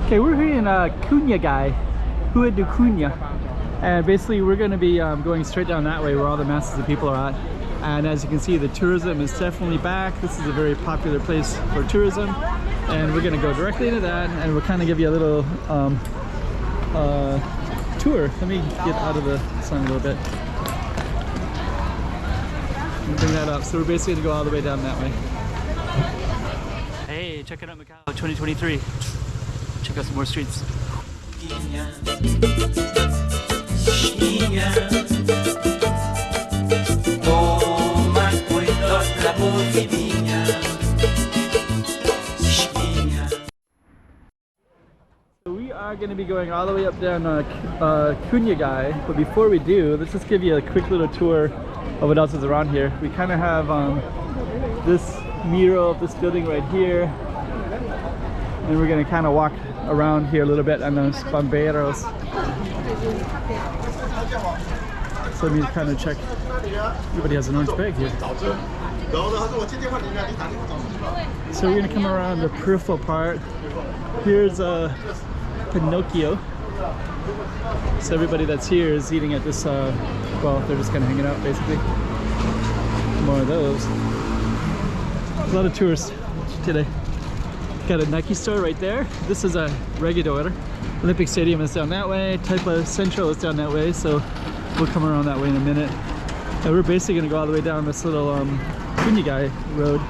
Okay, we're here in Cunha guy, Rua do Cunha, and basically we're going to be going straight down that way where all the masses of people are at. And as you can see, the tourism is definitely back. This is a very popular place for tourism, and we're going to go directly into that, and we'll kind of give you a little tour. Let me get out of the sun a little bit. Bring that up. So we're basically going to go all the way down that way. Hey, check it out, Macau 2023. Check out some more streets. So we are going to be going all the way up down Cunha guy, but before we do, let's just give you a quick little tour of what else is around here. We kind of have this mural of this building right here, and we're going to kind of walk around here a little bit on those bomberos. So let me kind of check. Everybody has an orange bag here. So we're going to come around the peripheral part. Here's Pinocchio. So everybody that's here is eating at this, well, they're just kind of hanging out basically. More of those. There's a lot of tourists today. Got a Nike store right there. This is a Regidor. Olympic Stadium is down that way. Taipa Central is down that way, so we'll come around that way in a minute. And we're basically going to go all the way down this little Cunha road,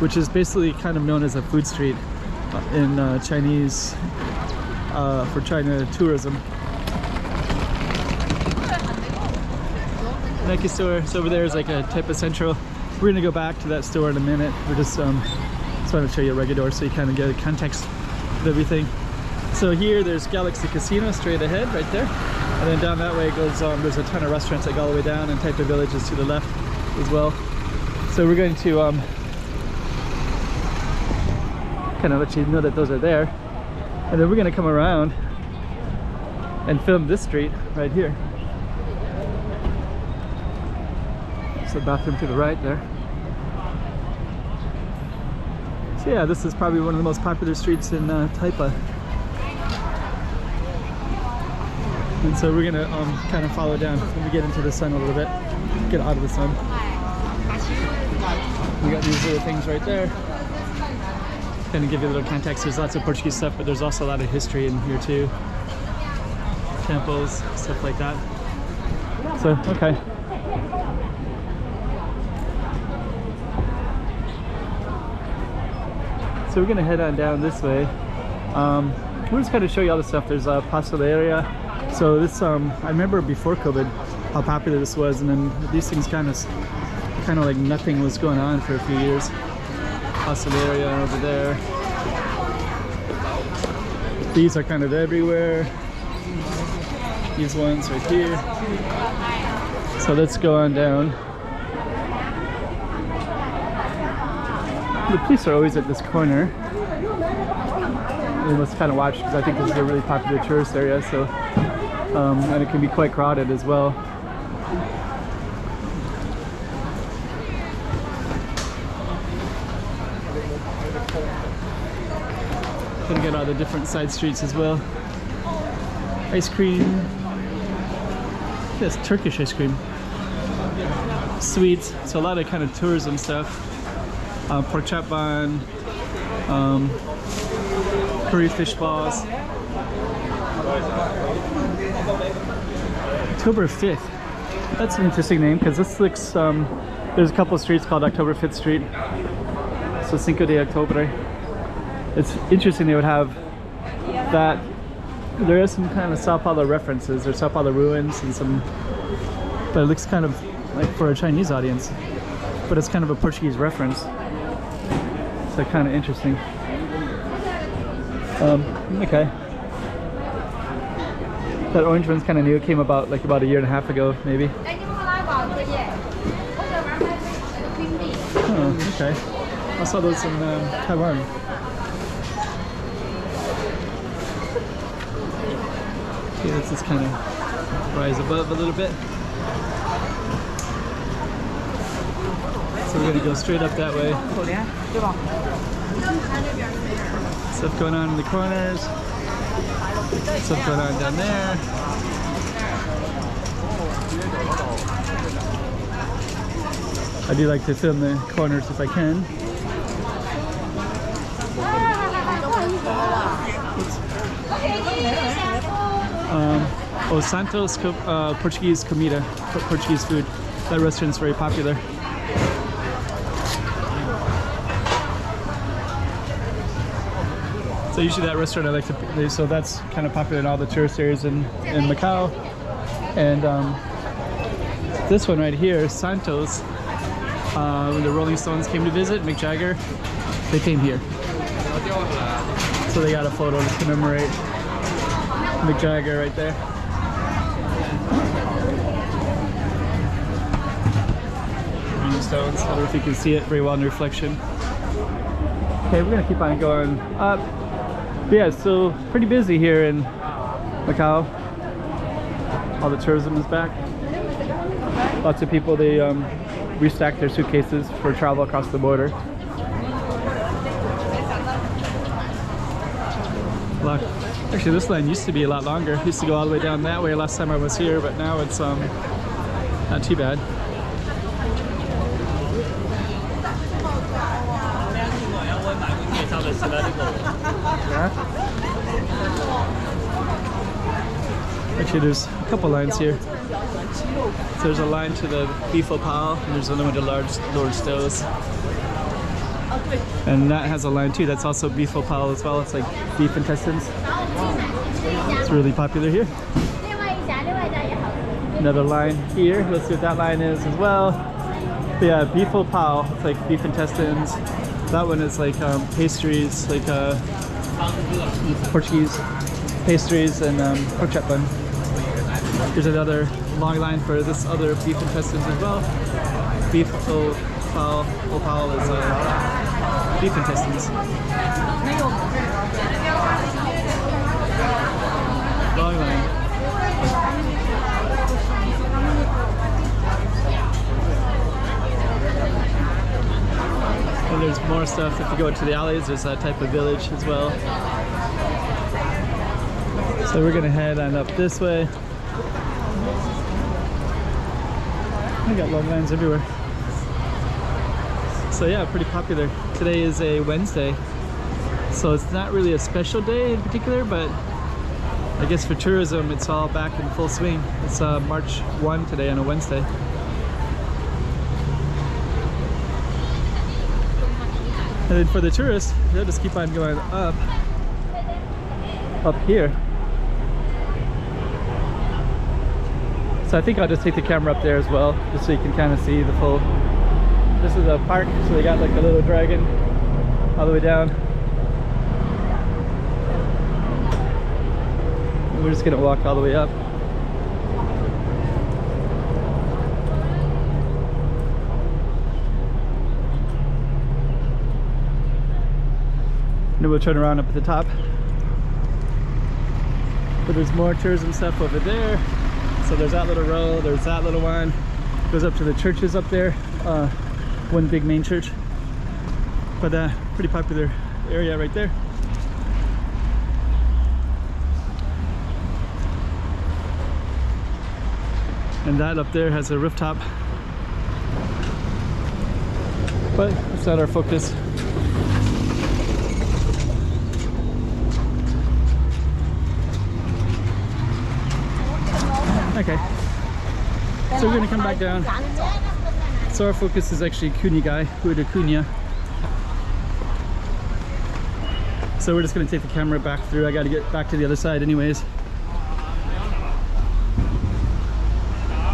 which is basically kind of known as a food street in Chinese, for China tourism. Nike store is over there, is like a Taipa Central. We're going to go back to that store in a minute. We're just trying to show you a Regidor so you kind of get a context of everything. So here there's Galaxy Casino straight ahead right there, and then down that way it goes, there's a ton of restaurants that go all the way down, and Taipa Village is to the left as well. So we're going to kind of let you know that those are there, and then we're going to come around and film this street right here. It's the bathroom to the right there. So yeah, this is probably one of the most popular streets in Taipa. And so we're gonna kind of follow down when we get into the sun a little bit, get out of the sun. We got these little things right there. Kind of give you a little context. There's lots of Portuguese stuff, but there's also a lot of history in here too. Temples, stuff like that. So, okay. So we're gonna head on down this way. We're just kind of show you all the stuff. There's a pasteleria. So this, I remember before COVID how popular this was, and then these things kind of like nothing was going on for a few years. Pasteleria over there. These are kind of everywhere. These ones right here. So let's go on down. The police are always at this corner. We must kind of watch because I think this is a really popular tourist area, so and it can be quite crowded as well. Gonna get all the different side streets as well. Ice cream. Yes, Turkish ice cream. Sweets. So a lot of kind of tourism stuff. Pork chop bun, curry fish balls. October 5th. That's an interesting name because this looks, there's a couple of streets called October 5th Street. So Cinco de Octubre. It's interesting they would have that. There is some kind of Sao Paulo references, or Sao Paulo ruins, and some, but it looks kind of like for a Chinese audience, but it's kind of a Portuguese reference. So kind of interesting. Okay. That orange one's kind of new. It came about like about a year and a half ago, maybe. Oh, okay. I saw those in Taiwan. Okay, let's just kind of rise above a little bit. So we're going to go straight up that way. Stuff going on in the corners. Stuff going on down there. I do like to film the corners if I can. Santos Portuguese comida, Portuguese food. That restaurant's very popular. So usually that restaurant I like to, so that's kind of popular in all the tourist areas in Macau. And this one right here, Santos, when the Rolling Stones came to visit, Mick Jagger, they came here. So they got a photo to commemorate Mick Jagger right there. Rolling Stones, I don't know if you can see it very well in the reflection. Okay, we're gonna keep on going up. But yeah, so pretty busy here in Macau. All the tourism is back. Lots of people, they restack their suitcases for travel across the border. Actually, this line used to be a lot longer. It used to go all the way down that way last time I was here, but now it's not too bad. Actually, there's a couple lines here. So there's a line to the beef opal, and there's another one to Lord Stowe's. And that has a line too, that's also beef opal as well. It's like beef intestines. It's really popular here. Another line here, let's see what that line is as well. But yeah, beef opal, it's like beef intestines. That one is like pastries, like Portuguese pastries and pork chop bun. Here's another long line for this other beef intestines as well. Beef opal is beef intestines. Long line. And there's more stuff. If you go into the alleys, there's that type of village as well. So we're gonna head on up this way. I got long lines everywhere. So yeah, pretty popular. Today is a Wednesday, so it's not really a special day in particular, but I guess for tourism it's all back in full swing. It's March 1 today on a Wednesday. And then for the tourists, they'll just keep on going up here. So I think I'll just take the camera up there as well, just so you can kind of see the full. This is a park, so they got like a little dragon all the way down. And we're just gonna walk all the way up. And then we'll turn around up at the top. But there's more tourism stuff over there. So there's that little row, there's that little one. Goes up to the churches up there. One big main church. But pretty popular area right there. And that up there has a rooftop. But it's not our focus. Okay, so we're gonna come back down. So our focus is actually Cunha. So we're just gonna take the camera back through. I gotta get back to the other side anyways.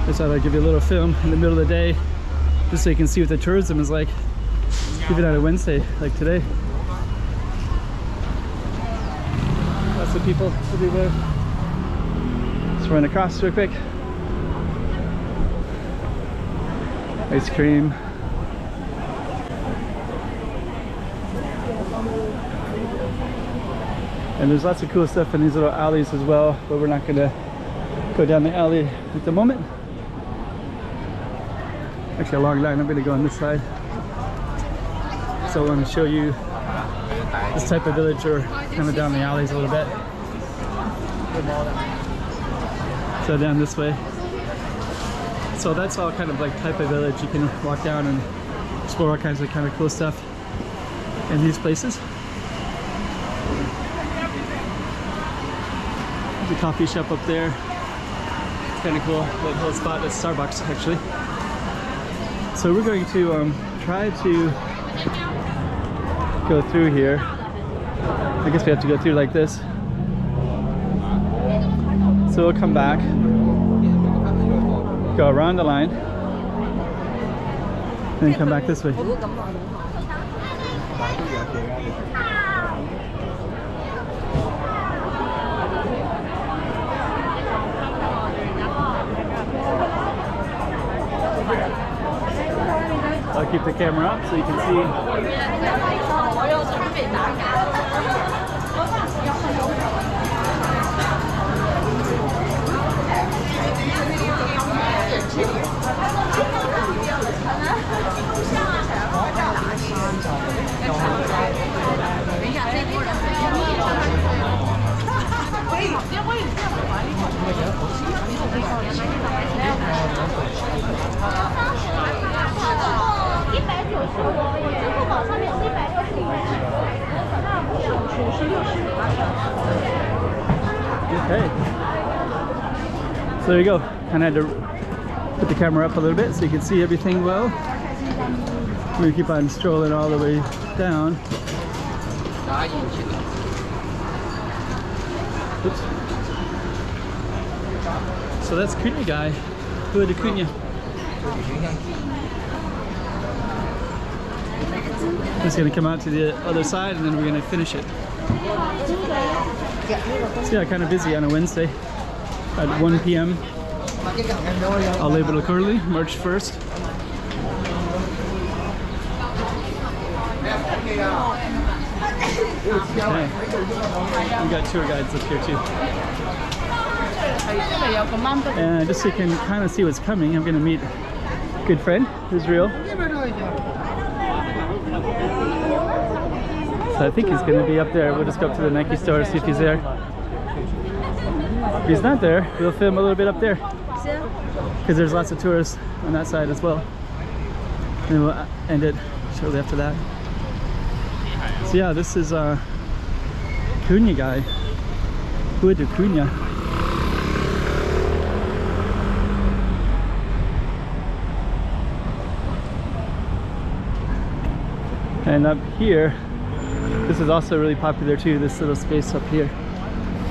Just thought I'd give you a little film in the middle of the day, just so you can see what the tourism is like, even on a Wednesday like today. Lots of people everywhere. Let's run across real quick. Ice cream. And there's lots of cool stuff in these little alleys as well, but we're not gonna go down the alley at the moment. Actually a long line, I'm gonna go on this side. So I want to show you this type of village, or kind of down the alleys a little bit. So down this way. So that's all kind of like Taipa village. You can walk down and explore all kinds of kind of cool stuff in these places. There's a coffee shop up there. It's kind of cool, like little spot. It's Starbucks actually. So we're going to try to go through here. I guess we have to go through like this. So we'll come back, go around the line, and then come back this way. I'll keep the camera up so you can see. Okay. So there you go. Kind of had to put the camera up a little bit so you can see everything well. We're going to keep on strolling all the way down. Oops. So that's Cunha guy. Who the Cunha? It's going to come out to the other side and then we're going to finish it. So yeah, kind of busy on a Wednesday at 1 p.m. I'll label it accordingly, March 1st. Okay. We got tour guides up here too. And just so you can kind of see what's coming, I'm going to meet a good friend, Israel. So I think he's going to be up there. We'll just go up to the Nike store, see if he's there. If he's not there, we'll film a little bit up there. Because there's lots of tourists on that side as well. And we'll end it shortly after that. So yeah, this is Cunha guy. Who the Cunha? And up here, this is also really popular too, this little space up here.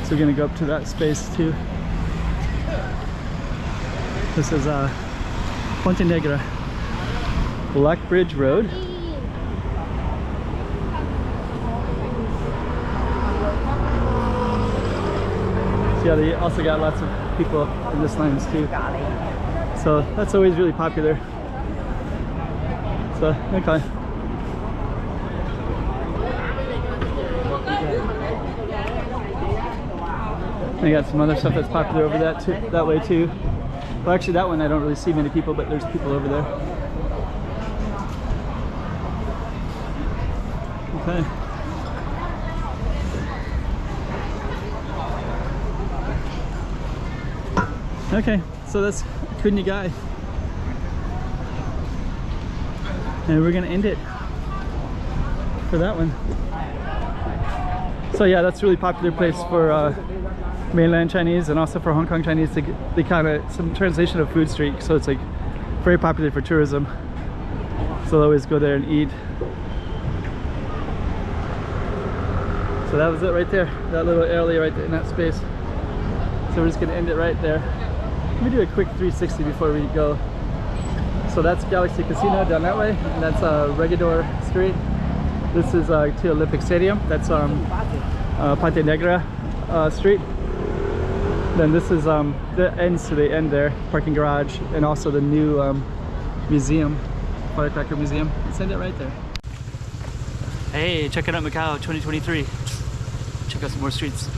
So we're gonna go up to that space too. This is Ponte Negra, Black Bridge Road. So yeah, they also got lots of people in this lines too. So that's always really popular. So, okay. I got some other stuff that's popular over that way too. Well, actually that one I don't really see many people, but there's people over there. Okay. Okay, so that's Cunha guy. And we're gonna end it for that one. So yeah, that's a really popular place for mainland Chinese and also for Hong Kong Chinese. They kind of, some translation of food street, so it's like very popular for tourism. So they'll always go there and eat. So that was it right there, that little alley right there in that space. So we're just gonna end it right there. Let me do a quick 360 before we go. So that's Galaxy Casino down that way, and that's Regidor Street. This is to Olympic Stadium. That's Ponte Negra Street. Then this is the ends to the end there, parking garage, and also the new museum, Firecracker Museum. Let's end it right there. Hey, check it out, Macau 2023. Check out some more streets.